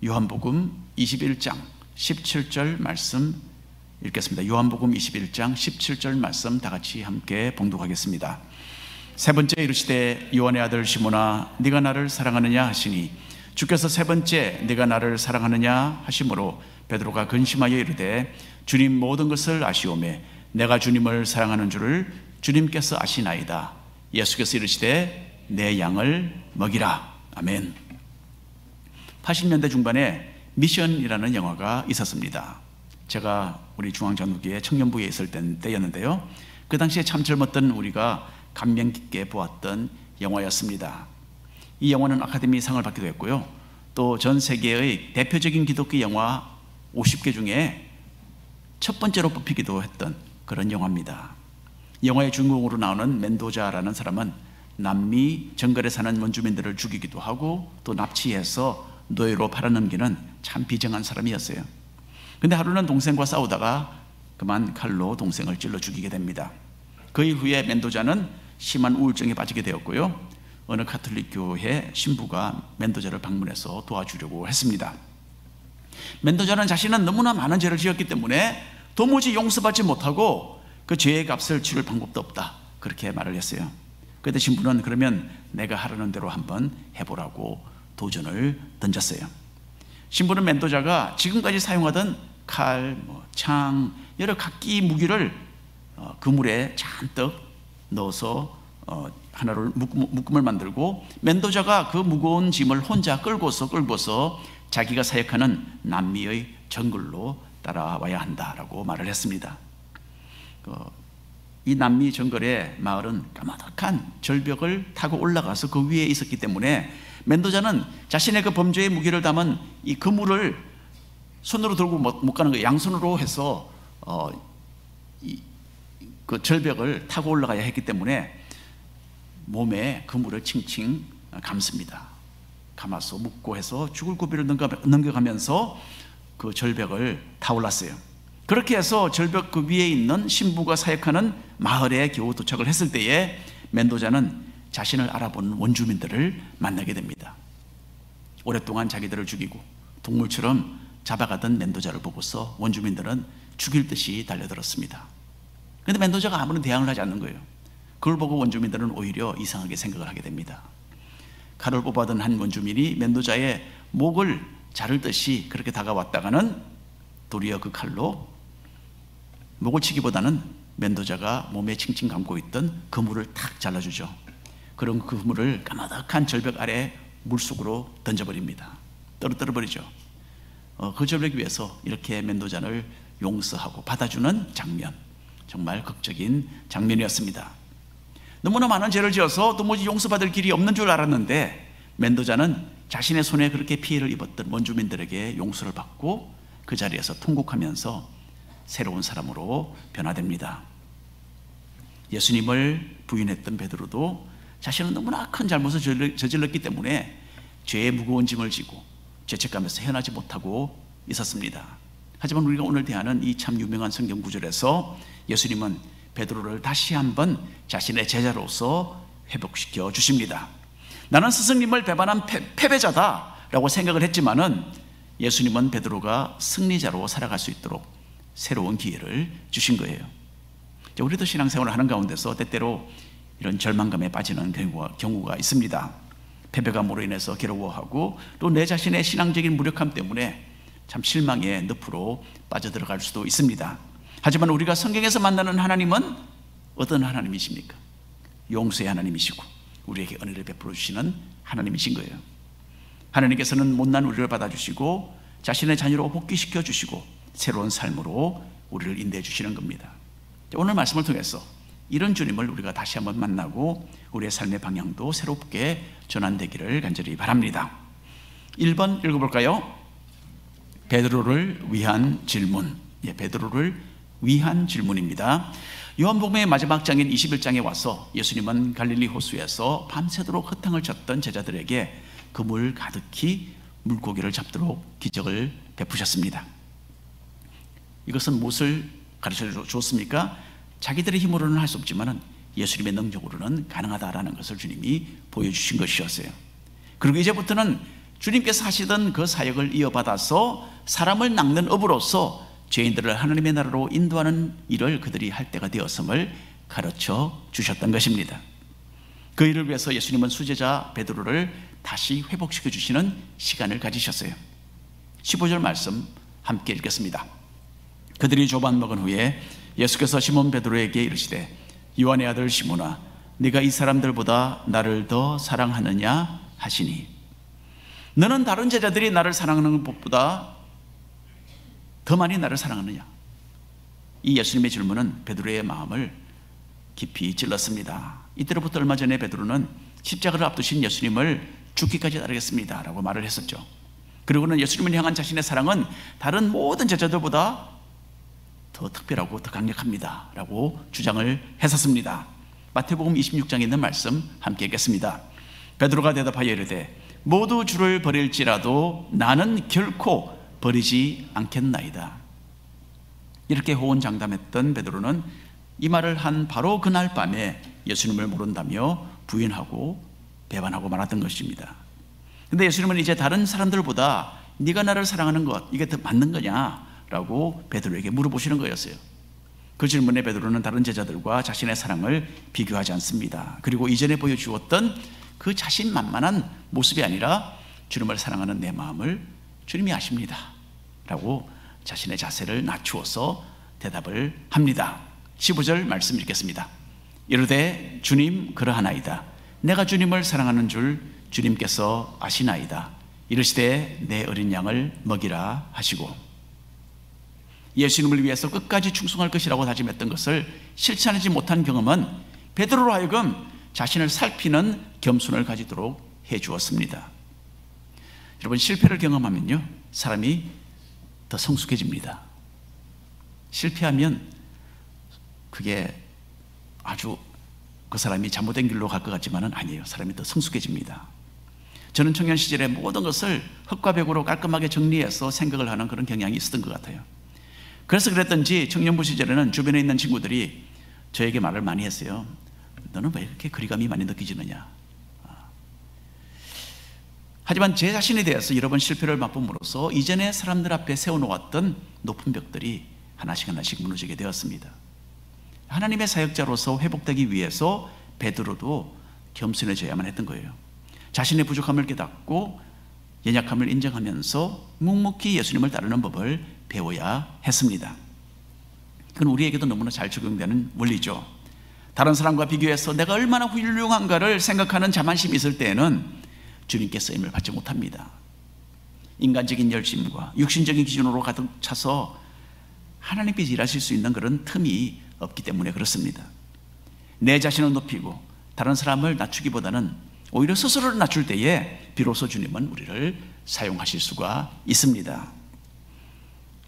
요한복음 21장 17절 말씀 읽겠습니다. 요한복음 21장 17절 말씀 다 같이 함께 봉독하겠습니다. 세 번째 이르시되 요한의 아들 시몬아 네가 나를 사랑하느냐 하시니 주께서 세 번째 네가 나를 사랑하느냐 하심으로 베드로가 근심하여 이르되 주님 모든 것을 아시오매 내가 주님을 사랑하는 줄을 주님께서 아시나이다. 예수께서 이르시되 내 양을 먹이라. 아멘. 80년대 중반에 미션이라는 영화가 있었습니다. 제가 우리 중앙전후기의 청년부에 있을 때였는데요, 그 당시에 참 젊었던 우리가 감명 깊게 보았던 영화였습니다. 이 영화는 아카데미 상을 받기도 했고요, 또 전 세계의 대표적인 기독교 영화 50개 중에 첫 번째로 뽑히기도 했던 그런 영화입니다. 영화의 주인공으로 나오는 멘도자라는 사람은 남미 정글에 사는 원주민들을 죽이기도 하고 또 납치해서 노예로 팔아넘기는 참 비정한 사람이었어요. 근데 하루는 동생과 싸우다가 그만 칼로 동생을 찔러 죽이게 됩니다. 그 이후에 멘도자는 심한 우울증에 빠지게 되었고요, 어느 가톨릭 교회 신부가 멘도자를 방문해서 도와주려고 했습니다. 멘도자는 자신은 너무나 많은 죄를 지었기 때문에 도무지 용서받지 못하고 그 죄의 값을 치를 방법도 없다, 그렇게 말을 했어요. 그때 신부는 그러면 내가 하라는 대로 한번 해보라고 도전을 던졌어요. 신부는 멘도자가 지금까지 사용하던 칼, 창, 여러 각기 무기를 그물에 잔뜩 넣어서 하나를 묶음을 만들고 멘도자가 그 무거운 짐을 혼자 끌고서 자기가 사역하는 남미의 정글로 따라와야 한다라고 말을 했습니다. 이 남미 정글의 마을은 까마득한 절벽을 타고 올라가서 그 위에 있었기 때문에 멘도자는 자신의 그 범죄의 무기를 담은 이 그물을 손으로 들고 못 가는 거예요. 양손으로 해서 그 절벽을 타고 올라가야 했기 때문에 몸에 그물을 칭칭 감습니다. 감아서 묶고 해서 죽을 고비를 넘겨가면서 그 절벽을 타올랐어요. 그렇게 해서 절벽 그 위에 있는 신부가 사역하는 마을에 겨우 도착을 했을 때에 멘도자는 자신을 알아보는 원주민들을 만나게 됩니다. 오랫동안 자기들을 죽이고 동물처럼 잡아가던 멘도자를 보고서 원주민들은 죽일 듯이 달려들었습니다. 그런데 멘도자가 아무런 대항을 하지 않는 거예요. 그걸 보고 원주민들은 오히려 이상하게 생각을 하게 됩니다. 칼을 뽑아든 한 원주민이 멘도자의 목을 자를 듯이 그렇게 다가왔다가는 도리어 그 칼로 목을 치기보다는 멘도자가 몸에 칭칭 감고 있던 그물을 탁 잘라주죠. 그런 그물을 까마득한 절벽 아래 물속으로 던져버립니다. 떨어뜨려버리죠. 그 절벽 위에서 이렇게 멘도자를 용서하고 받아주는 장면, 정말 극적인 장면이었습니다. 너무나 많은 죄를 지어서 도무지 용서받을 길이 없는 줄 알았는데 멘도자는 자신의 손에 그렇게 피해를 입었던 원주민들에게 용서를 받고 그 자리에서 통곡하면서 새로운 사람으로 변화됩니다. 예수님을 부인했던 베드로도 자신은 너무나 큰 잘못을 저질렀기 때문에 죄의 무거운 짐을 지고 죄책감에서 헤어나지 못하고 있었습니다. 하지만 우리가 오늘 대하는 이 참 유명한 성경 구절에서 예수님은 베드로를 다시 한번 자신의 제자로서 회복시켜 주십니다. 나는 스승님을 배반한 패배자다라고 생각을 했지만은 예수님은 베드로가 승리자로 살아갈 수 있도록 새로운 기회를 주신 거예요. 우리도 신앙생활을 하는 가운데서 때때로 이런 절망감에 빠지는 경우가 있습니다. 패배감으로 인해서 괴로워하고 또 내 자신의 신앙적인 무력함 때문에 참 실망의 늪으로 빠져들어갈 수도 있습니다. 하지만 우리가 성경에서 만나는 하나님은 어떤 하나님이십니까? 용서의 하나님이시고 우리에게 은혜를 베풀어 주시는 하나님이신 거예요. 하나님께서는 못난 우리를 받아주시고 자신의 자녀로 복귀시켜 주시고 새로운 삶으로 우리를 인도해 주시는 겁니다. 오늘 말씀을 통해서 이런 주님을 우리가 다시 한번 만나고 우리의 삶의 방향도 새롭게 전환되기를 간절히 바랍니다. 1번 읽어볼까요? 베드로를 위한 질문. 베드로를 위한 질문입니다. 요한복음의 마지막 장인 21장에 와서 예수님은 갈릴리 호수에서 밤새도록 허탕을 쳤던 제자들에게 그물 가득히 물고기를 잡도록 기적을 베푸셨습니다. 이것은 무엇을 가르쳐 주었습니까? 자기들의 힘으로는 할 수 없지만 예수님의 능력으로는 가능하다라는 것을 주님이 보여주신 것이었어요. 그리고 이제부터는 주님께서 하시던 그 사역을 이어받아서 사람을 낚는 업으로서 죄인들을 하나님의 나라로 인도하는 일을 그들이 할 때가 되었음을 가르쳐 주셨던 것입니다. 그 일을 위해서 예수님은 수제자 베드로를 다시 회복시켜 주시는 시간을 가지셨어요. 15절 말씀 함께 읽겠습니다. 그들이 조반 먹은 후에 예수께서 시몬 베드로에게 이르시되 요한의 아들 시몬아, 네가 이 사람들보다 나를 더 사랑하느냐 하시니, 너는 다른 제자들이 나를 사랑하는 것보다 더 많이 나를 사랑하느냐? 이 예수님의 질문은 베드로의 마음을 깊이 찔렀습니다. 이때로부터 얼마 전에 베드로는 십자가를 앞두신 예수님을 죽기까지 따르겠습니다 라고 말을 했었죠. 그리고는 예수님을 향한 자신의 사랑은 다른 모든 제자들보다 더 특별하고 더 강력합니다 라고 주장을 했었습니다. 마태복음 26장에 있는 말씀 함께 읽겠습니다. 베드로가 대답하여 이르되 모두 주를 버릴지라도 나는 결코 버리지 않겠나이다. 이렇게 호언장담했던 베드로는 이 말을 한 바로 그날 밤에 예수님을 모른다며 부인하고 배반하고 말았던 것입니다. 근데 예수님은 이제 다른 사람들보다 네가 나를 사랑하는 것, 이게 더 맞는 거냐? 라고 베드로에게 물어보시는 거였어요. 그 질문에 베드로는 다른 제자들과 자신의 사랑을 비교하지 않습니다. 그리고 이전에 보여주었던 그 자신만만한 모습이 아니라 주님을 사랑하는 내 마음을 주님이 아십니다 라고 자신의 자세를 낮추어서 대답을 합니다. 15절 말씀 읽겠습니다. 이르되 주님 그러하나이다. 내가 주님을 사랑하는 줄 주님께서 아시나이다. 이르시되 내 어린 양을 먹이라 하시고, 예수님을 위해서 끝까지 충성할 것이라고 다짐했던 것을 실천하지 못한 경험은 베드로로 하여금 자신을 살피는 겸손을 가지도록 해주었습니다. 여러분, 실패를 경험하면요 사람이 더 성숙해집니다. 실패하면 그게 아주 그 사람이 잘못된 길로 갈 것 같지만은 아니에요. 사람이 더 성숙해집니다. 저는 청년 시절에 모든 것을 흙과 벽으로 깔끔하게 정리해서 생각을 하는 그런 경향이 있었던 것 같아요. 그래서 그랬던지 청년부 시절에는 주변에 있는 친구들이 저에게 말을 많이 했어요. 너는 왜 이렇게 거리감이 많이 느껴지느냐? 하지만 제 자신에 대해서 여러 번 실패를 맛봄으로써 이전에 사람들 앞에 세워놓았던 높은 벽들이 하나씩 하나씩 무너지게 되었습니다. 하나님의 사역자로서 회복되기 위해서 베드로도 겸손해져야만 했던 거예요. 자신의 부족함을 깨닫고 연약함을 인정하면서 묵묵히 예수님을 따르는 법을 배워야 했습니다. 그건 우리에게도 너무나 잘 적용되는 원리죠. 다른 사람과 비교해서 내가 얼마나 훌륭한가를 생각하는 자만심이 있을 때에는 주님께 쓰임을 받지 못합니다. 인간적인 열심과 육신적인 기준으로 가득 차서 하나님께서 일하실 수 있는 그런 틈이 없기 때문에 그렇습니다. 내 자신을 높이고 다른 사람을 낮추기보다는 오히려 스스로를 낮출 때에 비로소 주님은 우리를 사용하실 수가 있습니다.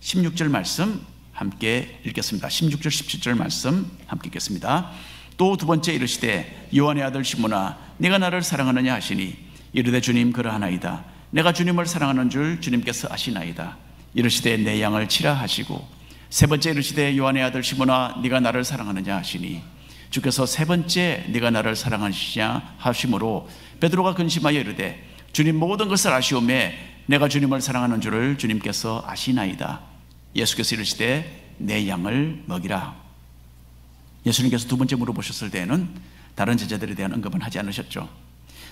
16절 말씀 함께 읽겠습니다. 16절 17절 말씀 함께 읽겠습니다. 또 두 번째 이르시되 요한의 아들 시몬아, 네가 나를 사랑하느냐 하시니, 이르되 주님 그러하나이다. 내가 주님을 사랑하는 줄 주님께서 아시나이다. 이르시되 내 양을 치라 하시고, 세 번째 이르시되 요한의 아들 시몬아, 네가 나를 사랑하느냐 하시니, 주께서 세 번째 네가 나를 사랑하시냐 하심으로 베드로가 근심하여 이르되 주님 모든 것을 아시오매 내가 주님을 사랑하는 줄을 주님께서 아시나이다. 예수께서 이르시되 내 양을 먹이라. 예수님께서 두 번째 물어보셨을 때에는 다른 제자들에 대한 언급은 하지 않으셨죠.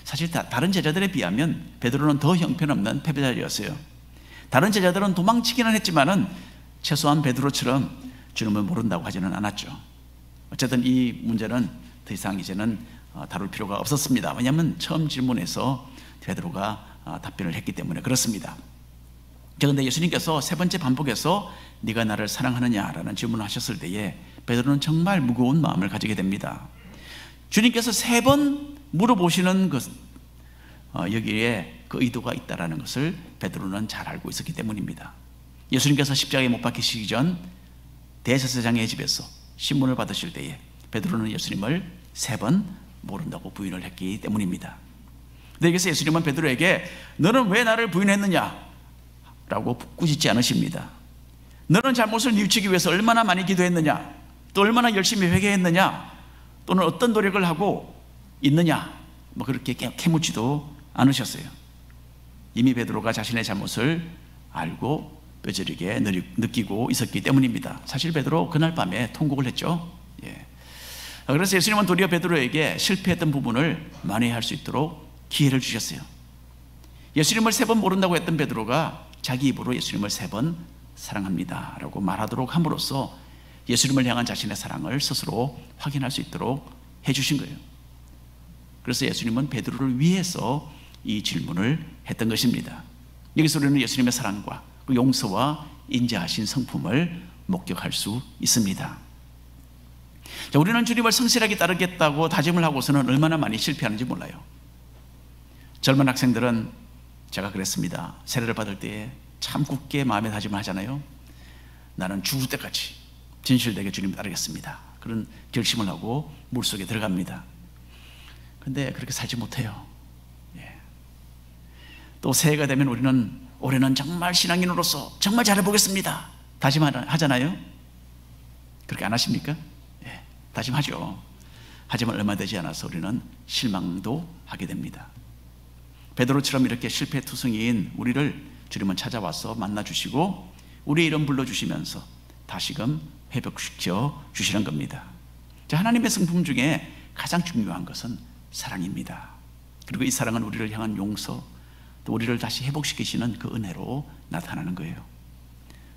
사실 다른 제자들에 비하면 베드로는 더 형편없는 패배자였어요. 다른 제자들은 도망치기는 했지만은 최소한 베드로처럼 주님을 모른다고 하지는 않았죠. 어쨌든 이 문제는 더 이상 이제는 다룰 필요가 없었습니다. 왜냐하면 처음 질문에서 베드로가 답변을 했기 때문에 그렇습니다. 그런데 예수님께서 세 번째 반복해서 네가 나를 사랑하느냐라는 질문을 하셨을 때에 베드로는 정말 무거운 마음을 가지게 됩니다. 주님께서 세 번 물어보시는 것, 여기에 그 의도가 있다는 것을 베드로는 잘 알고 있었기 때문입니다. 예수님께서 십자가에 못 박히시기 전 대제사장의 집에서 신문을 받으실 때에 베드로는 예수님을 세 번 모른다고 부인을 했기 때문입니다. 근데 여기서 예수님은 베드로에게 너는 왜 나를 부인했느냐 라고 꾸짖지 않으십니다. 너는 잘못을 뉘우치기 위해서 얼마나 많이 기도했느냐, 또 얼마나 열심히 회개했느냐, 또는 어떤 노력을 하고 있느냐, 뭐 그렇게 캐묻지도 않으셨어요. 이미 베드로가 자신의 잘못을 알고 뼈저리게 느끼고 있었기 때문입니다. 사실 베드로 그날 밤에 통곡을 했죠. 예. 그래서 예수님은 도리어 베드로에게 실패했던 부분을 만회할 수 있도록 기회를 주셨어요. 예수님을 3번 모른다고 했던 베드로가 자기 입으로 예수님을 3번 사랑합니다 라고 말하도록 함으로써 예수님을 향한 자신의 사랑을 스스로 확인할 수 있도록 해주신 거예요. 그래서 예수님은 베드로를 위해서 이 질문을 했던 것입니다. 여기서 우리는 예수님의 사랑과 그 용서와 인자하신 성품을 목격할 수 있습니다. 자, 우리는 주님을 성실하게 따르겠다고 다짐을 하고서는 얼마나 많이 실패하는지 몰라요. 젊은 학생들은 제가 그랬습니다. 세례를 받을 때에 참 굳게 마음의 다짐을 하잖아요. 나는 죽을 때까지 진실되게 주님 따르겠습니다. 그런 결심을 하고 물속에 들어갑니다. 근데 그렇게 살지 못해요. 예. 또 새해가 되면 우리는 올해는 정말 신앙인으로서 정말 잘해보겠습니다 다짐하잖아요. 그렇게 안 하십니까? 예. 다짐하죠. 하지만 얼마 되지 않아서 우리는 실망도 하게 됩니다. 베드로처럼 이렇게 실패투성이인 우리를 주님은 찾아와서 만나주시고 우리의 이름 불러주시면서 다시금 회복시켜 주시는 겁니다. 자, 하나님의 성품 중에 가장 중요한 것은 사랑입니다. 그리고 이 사랑은 우리를 향한 용서, 또 우리를 다시 회복시키시는 그 은혜로 나타나는 거예요.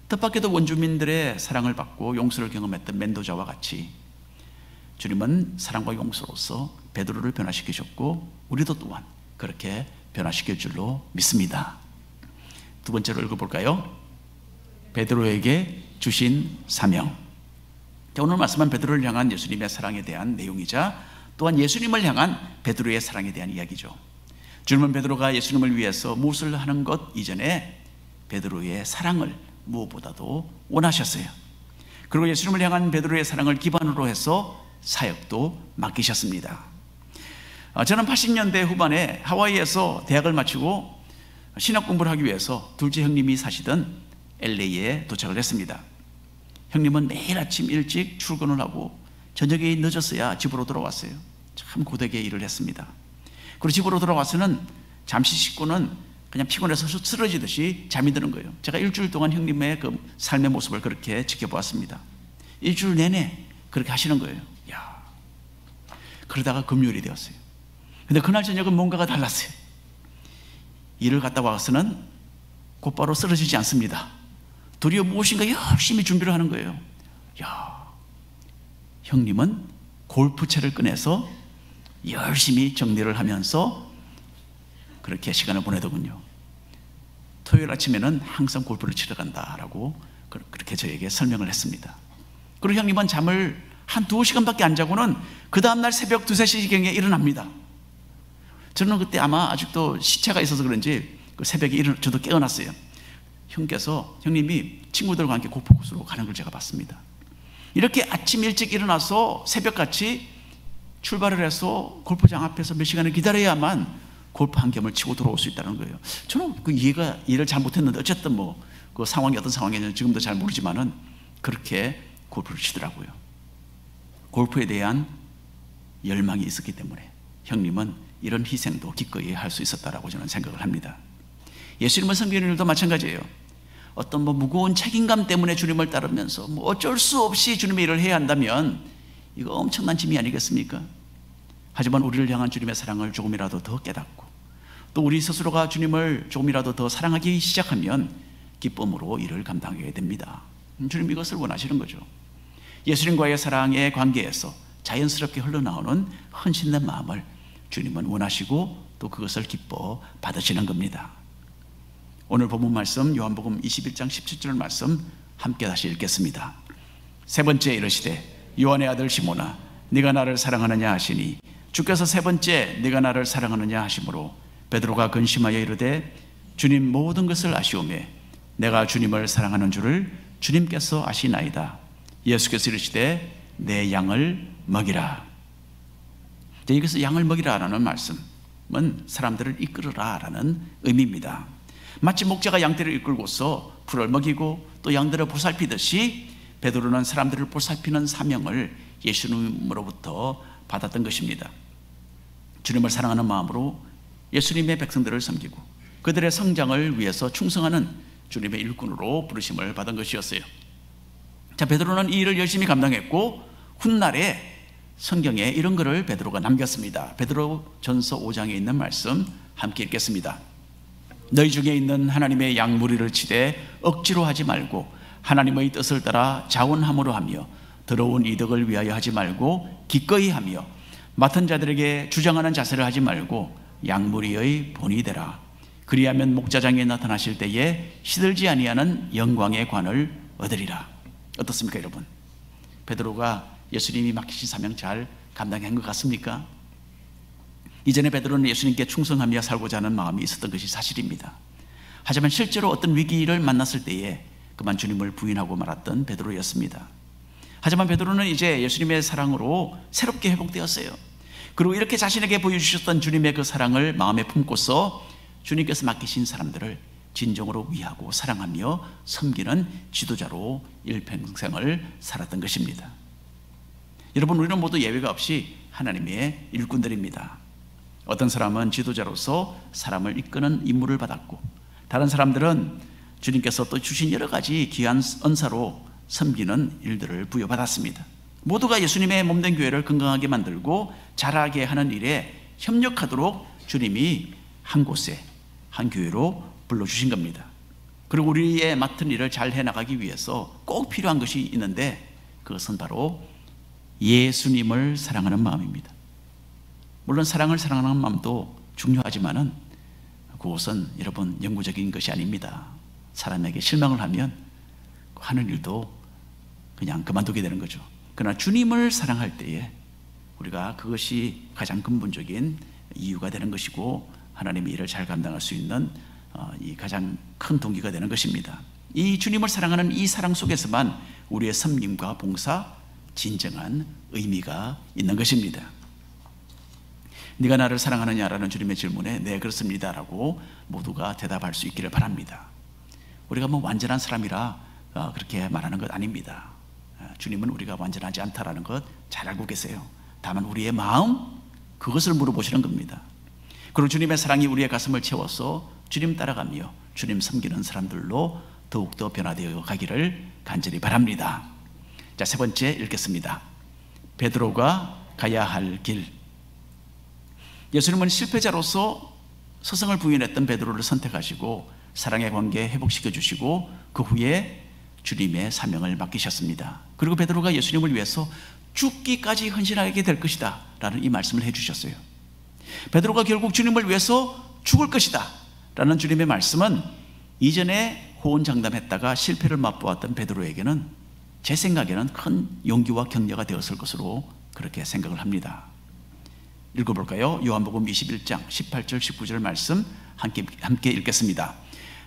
뜻밖에도 원주민들의 사랑을 받고 용서를 경험했던 멘도자와 같이 주님은 사랑과 용서로서 베드로를 변화시키셨고 우리도 또한 그렇게 변화시킬 줄로 믿습니다. 두 번째로 읽어볼까요? 베드로에게 주신 사명. 오늘 말씀은 베드로를 향한 예수님의 사랑에 대한 내용이자 또한 예수님을 향한 베드로의 사랑에 대한 이야기죠. 주님은 베드로가 예수님을 위해서 무엇을 하는 것 이전에 베드로의 사랑을 무엇보다도 원하셨어요. 그리고 예수님을 향한 베드로의 사랑을 기반으로 해서 사역도 맡기셨습니다. 저는 80년대 후반에 하와이에서 대학을 마치고 신학 공부를 하기 위해서 둘째 형님이 사시던 LA에 도착을 했습니다. 형님은 매일 아침 일찍 출근을 하고 저녁에 늦었어야 집으로 돌아왔어요. 참 고되게 일을 했습니다. 그리고 집으로 돌아와서는 잠시 씻고는 그냥 피곤해서 쓰러지듯이 잠이 드는 거예요. 제가 일주일 동안 형님의 그 삶의 모습을 그렇게 지켜보았습니다. 일주일 내내 그렇게 하시는 거예요. 야, 그러다가 금요일이 되었어요. 근데 그날 저녁은 뭔가가 달랐어요. 일을 갔다 와서는 곧바로 쓰러지지 않습니다. 도리어 무엇인가 열심히 준비를 하는 거예요. 야, 형님은 골프채를 꺼내서 열심히 정리를 하면서 그렇게 시간을 보내더군요. 토요일 아침에는 항상 골프를 치러 간다라고 그렇게 저에게 설명을 했습니다. 그리고 형님은 잠을 한 2시간밖에 안 자고는 그 다음날 새벽 2, 3시경에 일어납니다. 저는 그때 아마 아직도 시차가 있어서 그런지 그 새벽에 저도 깨어났어요. 형님이 친구들과 함께 골프코스로 가는 걸 제가 봤습니다. 이렇게 아침 일찍 일어나서 새벽같이 출발을 해서 골프장 앞에서 몇 시간을 기다려야만 골프 한 gem을 치고 돌아올 수 있다는 거예요. 저는 그 이해를 잘 못했는데 어쨌든 그 상황이 어떤 상황이었는지 지금도 잘 모르지만은 그렇게 골프를 치더라고요. 골프에 대한 열망이 있었기 때문에 형님은 이런 희생도 기꺼이 할 수 있었다라고 저는 생각을 합니다. 예수님을 섬기는 일도 마찬가지예요. 어떤 무거운 책임감 때문에 주님을 따르면서 어쩔 수 없이 주님의 일을 해야 한다면 이거 엄청난 짐이 아니겠습니까? 하지만 우리를 향한 주님의 사랑을 조금이라도 더 깨닫고 또 우리 스스로가 주님을 조금이라도 더 사랑하기 시작하면 기쁨으로 일을 감당하게 됩니다. 주님 이것을 원하시는 거죠. 예수님과의 사랑의 관계에서 자연스럽게 흘러나오는 헌신된 마음을 주님은 원하시고 또 그것을 기뻐 받으시는 겁니다. 오늘 본문 말씀 요한복음 21장 17절 말씀 함께 다시 읽겠습니다. 세 번째 이르시되 요한의 아들 시몬아 네가 나를 사랑하느냐 하시니 주께서 세 번째 네가 나를 사랑하느냐 하심으로 베드로가 근심하여 이르되 주님 모든 것을 아시오매 내가 주님을 사랑하는 줄을 주님께서 아시나이다. 예수께서 이르시되 내 양을 먹이라. 여기서 양을 먹이라라는 말씀은 사람들을 이끌으라라는 의미입니다. 마치 목자가 양떼를 이끌고서 풀을 먹이고 또 양들을 보살피듯이 베드로는 사람들을 보살피는 사명을 예수님으로부터 받았던 것입니다. 주님을 사랑하는 마음으로 예수님의 백성들을 섬기고 그들의 성장을 위해서 충성하는 주님의 일꾼으로 부르심을 받은 것이었어요. 자, 베드로는 이 일을 열심히 감당했고 훗날에 성경에 이런 글을 베드로가 남겼습니다. 베드로전서 5장에 있는 말씀 함께 읽겠습니다. 너희 중에 있는 하나님의 양무리를 치되 억지로 하지 말고 하나님의 뜻을 따라 자원함으로 하며 더러운 이득을 위하여 하지 말고 기꺼이 하며 맡은 자들에게 주장하는 자세를 하지 말고 양무리의 본이 되라. 그리하면 목자장에 나타나실 때에 시들지 아니하는 영광의 관을 얻으리라. 어떻습니까, 여러분? 베드로가 예수님이 맡기신 사명 잘 감당한 것 같습니까? 이전에 베드로는 예수님께 충성하며 살고자 하는 마음이 있었던 것이 사실입니다. 하지만 실제로 어떤 위기를 만났을 때에 그만 주님을 부인하고 말았던 베드로였습니다. 하지만 베드로는 이제 예수님의 사랑으로 새롭게 회복되었어요. 그리고 이렇게 자신에게 보여주셨던 주님의 그 사랑을 마음에 품고서 주님께서 맡기신 사람들을 진정으로 위하고 사랑하며 섬기는 지도자로 일평생을 살았던 것입니다. 여러분, 우리는 모두 예외가 없이 하나님의 일꾼들입니다. 어떤 사람은 지도자로서 사람을 이끄는 임무를 받았고, 다른 사람들은 주님께서 또 주신 여러 가지 귀한 은사로 섬기는 일들을 부여받았습니다. 모두가 예수님의 몸된 교회를 건강하게 만들고 자라게 하는 일에 협력하도록 주님이 한 곳에, 한 교회로 불러주신 겁니다. 그리고 우리의 맡은 일을 잘 해나가기 위해서 꼭 필요한 것이 있는데, 그것은 바로 예수님을 사랑하는 마음입니다. 물론 사랑을 사랑하는 마음도 중요하지만은 그것은 여러분 영구적인 것이 아닙니다. 사람에게 실망을 하면 하는 일도 그냥 그만두게 되는 거죠. 그러나 주님을 사랑할 때에 우리가 그것이 가장 근본적인 이유가 되는 것이고 하나님의 일을 잘 감당할 수 있는 이 가장 큰 동기가 되는 것입니다. 이 주님을 사랑하는 이 사랑 속에서만 우리의 섬김과 봉사, 진정한 의미가 있는 것입니다. 네가 나를 사랑하느냐라는 주님의 질문에 네, 그렇습니다 라고 모두가 대답할 수 있기를 바랍니다. 우리가 뭐 완전한 사람이라 그렇게 말하는 것 아닙니다. 주님은 우리가 완전하지 않다라는 것 잘 알고 계세요. 다만 우리의 마음, 그것을 물어보시는 겁니다. 그리고 주님의 사랑이 우리의 가슴을 채워서 주님 따라가며 주님 섬기는 사람들로 더욱더 변화되어 가기를 간절히 바랍니다. 자, 세 번째 읽겠습니다. 베드로가 가야 할 길. 예수님은 실패자로서 스승을 부인했던 베드로를 선택하시고 사랑의 관계 회복시켜 주시고 그 후에 주님의 사명을 맡기셨습니다. 그리고 베드로가 예수님을 위해서 죽기까지 헌신하게 될 것이다 라는 이 말씀을 해주셨어요. 베드로가 결국 주님을 위해서 죽을 것이다 라는 주님의 말씀은 이전에 호언장담했다가 실패를 맛보았던 베드로에게는 제 생각에는 큰 용기와 격려가 되었을 것으로 그렇게 생각을 합니다. 읽어볼까요? 요한복음 21장 18절 19절 말씀 함께 읽겠습니다.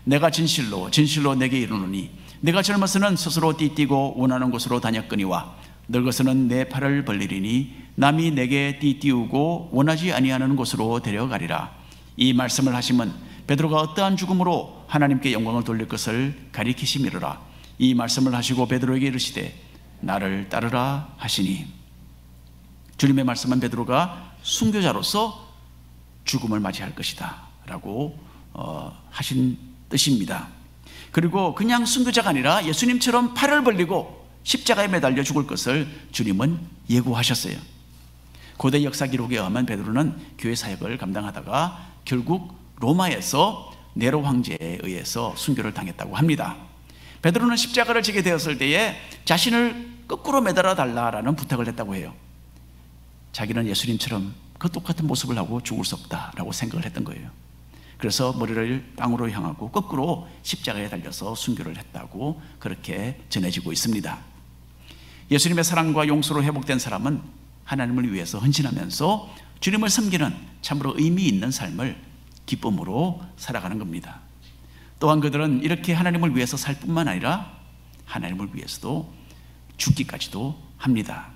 내가 진실로 진실로 내게 이르노니 내가 젊어서는 스스로 띠뛰고 원하는 곳으로 다녔거니와 늙어서는 내 팔을 벌리리니 남이 내게 띠띠우고 원하지 아니하는 곳으로 데려가리라. 이 말씀을 하심은 베드로가 어떠한 죽음으로 하나님께 영광을 돌릴 것을 가리키심이로라. 이 말씀을 하시고 베드로에게 이르시되 나를 따르라 하시니, 주님의 말씀은 베드로가 순교자로서 죽음을 맞이할 것이다 라고 하신 뜻입니다. 그리고 그냥 순교자가 아니라 예수님처럼 팔을 벌리고 십자가에 매달려 죽을 것을 주님은 예고하셨어요. 고대 역사 기록에 의하면 베드로는 교회 사역을 감당하다가 결국 로마에서 네로 황제에 의해서 순교를 당했다고 합니다. 베드로는 십자가를 지게 되었을 때에 자신을 거꾸로 매달아 달라라는 부탁을 했다고 해요. 자기는 예수님처럼 그 똑같은 모습을 하고 죽을 수 없다라고 생각을 했던 거예요. 그래서 머리를 땅으로 향하고 거꾸로 십자가에 달려서 순교를 했다고 그렇게 전해지고 있습니다. 예수님의 사랑과 용서로 회복된 사람은 하나님을 위해서 헌신하면서 주님을 섬기는 참으로 의미 있는 삶을 기쁨으로 살아가는 겁니다. 또한 그들은 이렇게 하나님을 위해서 살 뿐만 아니라 하나님을 위해서도 죽기까지도 합니다.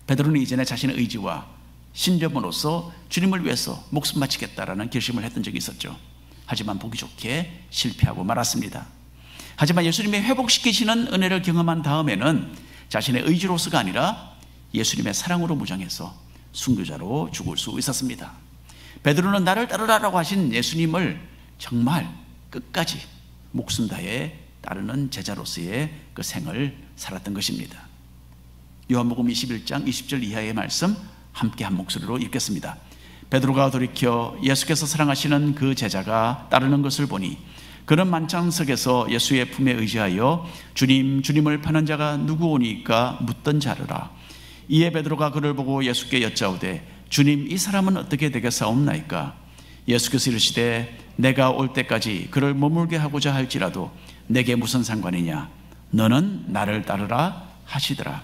베드로는 이전에 자신의 의지와 신념으로서 주님을 위해서 목숨 바치겠다라는 결심을 했던 적이 있었죠. 하지만 보기 좋게 실패하고 말았습니다. 하지만 예수님이 회복시키시는 은혜를 경험한 다음에는 자신의 의지로서가 아니라 예수님의 사랑으로 무장해서 순교자로 죽을 수 있었습니다. 베드로는 나를 따르라라고 하신 예수님을 정말 끝까지 목숨 다해 따르는 제자로서의 그 생을 살았던 것입니다. 요한복음 21장 20절 이하의 말씀 함께 한 목소리로 읽겠습니다. 베드로가 돌이켜 예수께서 사랑하시는 그 제자가 따르는 것을 보니 그는 만찬석에서 예수의 품에 의지하여 주님, 주님을 파는 자가 누구오니까 묻던 자르라. 이에 베드로가 그를 보고 예수께 여짜오되 주님, 이 사람은 어떻게 되겠사옵나이까? 예수께서 이르시되 내가 올 때까지 그를 머물게 하고자 할지라도 내게 무슨 상관이냐? 너는 나를 따르라 하시더라.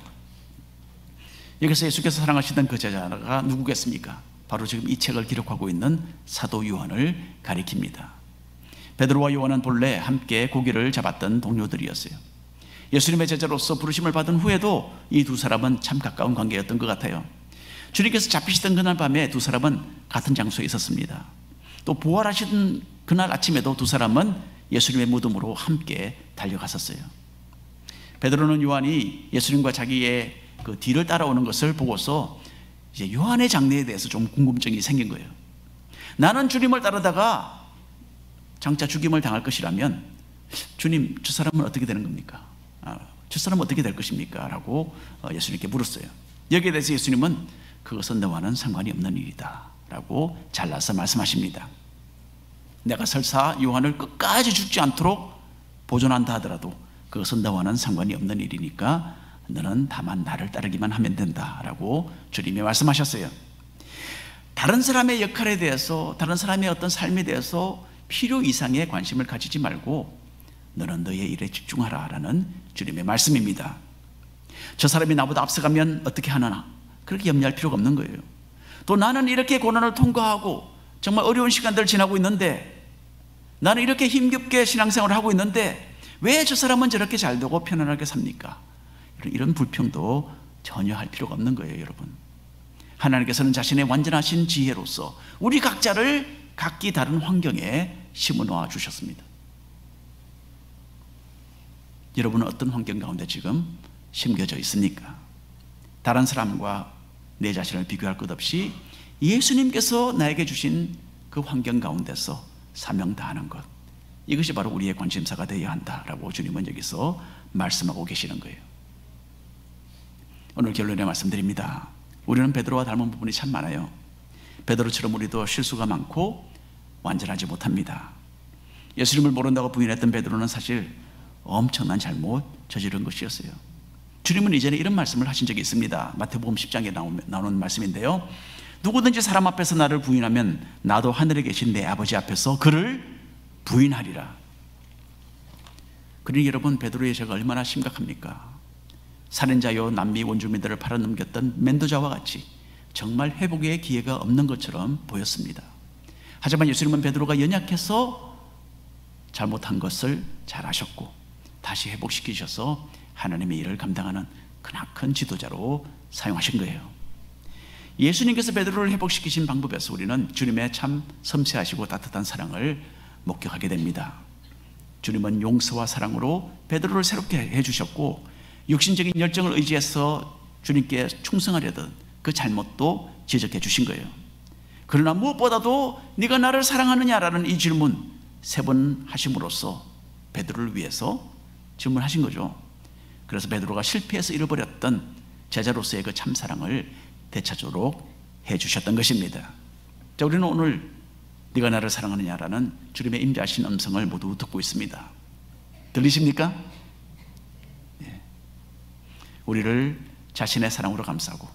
여기서 예수께서 사랑하시던 그 제자가 누구겠습니까? 바로 지금 이 책을 기록하고 있는 사도 요한을 가리킵니다. 베드로와 요한은 본래 함께 고기를 잡았던 동료들이었어요. 예수님의 제자로서 부르심을 받은 후에도 이 두 사람은 참 가까운 관계였던 것 같아요. 주님께서 잡히시던 그날 밤에 두 사람은 같은 장소에 있었습니다. 또 부활하시던 그날 아침에도 두 사람은 예수님의 무덤으로 함께 달려갔었어요. 베드로는 요한이 예수님과 자기의 그 뒤를 따라오는 것을 보고서 이제 요한의 장래에 대해서 좀 궁금증이 생긴 거예요. 나는 주님을 따르다가 장차 죽임을 당할 것이라면 주님, 저 사람은 어떻게 되는 겁니까? 저 사람은 어떻게 될 것입니까? 라고 예수님께 물었어요. 여기에 대해서 예수님은 그것은 너와는 상관이 없는 일이다 라고 잘라서 말씀하십니다. 내가 설사 요한을 끝까지 죽지 않도록 보존한다 하더라도 그것은 너와는 상관이 없는 일이니까 너는 다만 나를 따르기만 하면 된다라고 주님이 말씀하셨어요. 다른 사람의 역할에 대해서, 다른 사람의 어떤 삶에 대해서 필요 이상의 관심을 가지지 말고 너는 너의 일에 집중하라라는 주님의 말씀입니다. 저 사람이 나보다 앞서가면 어떻게 하나, 그렇게 염려할 필요가 없는 거예요. 또 나는 이렇게 고난을 통과하고 정말 어려운 시간들을 지나고 있는데, 나는 이렇게 힘겹게 신앙생활을 하고 있는데 왜 저 사람은 저렇게 잘 되고 편안하게 삽니까? 이런 불평도 전혀 할 필요가 없는 거예요, 여러분. 하나님께서는 자신의 완전하신 지혜로서 우리 각자를 각기 다른 환경에 심어놓아 주셨습니다. 여러분은 어떤 환경 가운데 지금 심겨져 있습니까? 다른 사람과 내 자신을 비교할 것 없이 예수님께서 나에게 주신 그 환경 가운데서 사명 다하는 것, 이것이 바로 우리의 관심사가 되어야 한다라고 주님은 여기서 말씀하고 계시는 거예요. 오늘 결론에 말씀드립니다. 우리는 베드로와 닮은 부분이 참 많아요. 베드로처럼 우리도 실수가 많고 완전하지 못합니다. 예수님을 모른다고 부인했던 베드로는 사실 엄청난 잘못 저지른 것이었어요. 주님은 이전에 이런 말씀을 하신 적이 있습니다. 마태복음 10장에 나오는 말씀인데요, 누구든지 사람 앞에서 나를 부인하면 나도 하늘에 계신 내 아버지 앞에서 그를 부인하리라. 그러니 여러분, 베드로의 죄가 얼마나 심각합니까? 살인자요 남미 원주민들을 팔아넘겼던 멘도자와 같이 정말 회복의 기회가 없는 것처럼 보였습니다. 하지만 예수님은 베드로가 연약해서 잘못한 것을 잘 아셨고 다시 회복시키셔서 하나님의 일을 감당하는 크나큰 지도자로 사용하신 거예요. 예수님께서 베드로를 회복시키신 방법에서 우리는 주님의 참 섬세하시고 따뜻한 사랑을 목격하게 됩니다. 주님은 용서와 사랑으로 베드로를 새롭게 해주셨고, 육신적인 열정을 의지해서 주님께 충성하려던 그 잘못도 지적해 주신 거예요. 그러나 무엇보다도 네가 나를 사랑하느냐라는 이 질문 3번 하심으로써 베드로를 위해서 질문하신 거죠. 그래서 베드로가 실패해서 잃어버렸던 제자로서의 그 참사랑을 되찾도록 해주셨던 것입니다. 자, 우리는 오늘 네가 나를 사랑하느냐라는 주님의 임재하신 음성을 모두 듣고 있습니다. 들리십니까? 네. 우리를 자신의 사랑으로 감싸고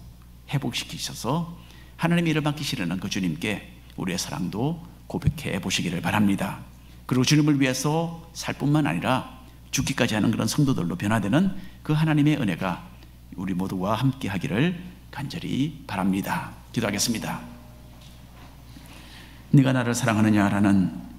회복시키셔서 하나님의 일을 맡기시려는 그 주님께 우리의 사랑도 고백해 보시기를 바랍니다. 그리고 주님을 위해서 살 뿐만 아니라 죽기까지 하는 그런 성도들로 변화되는 그 하나님의 은혜가 우리 모두와 함께 하기를 간절히 바랍니다. 기도하겠습니다. 네가 나를 사랑하느냐라는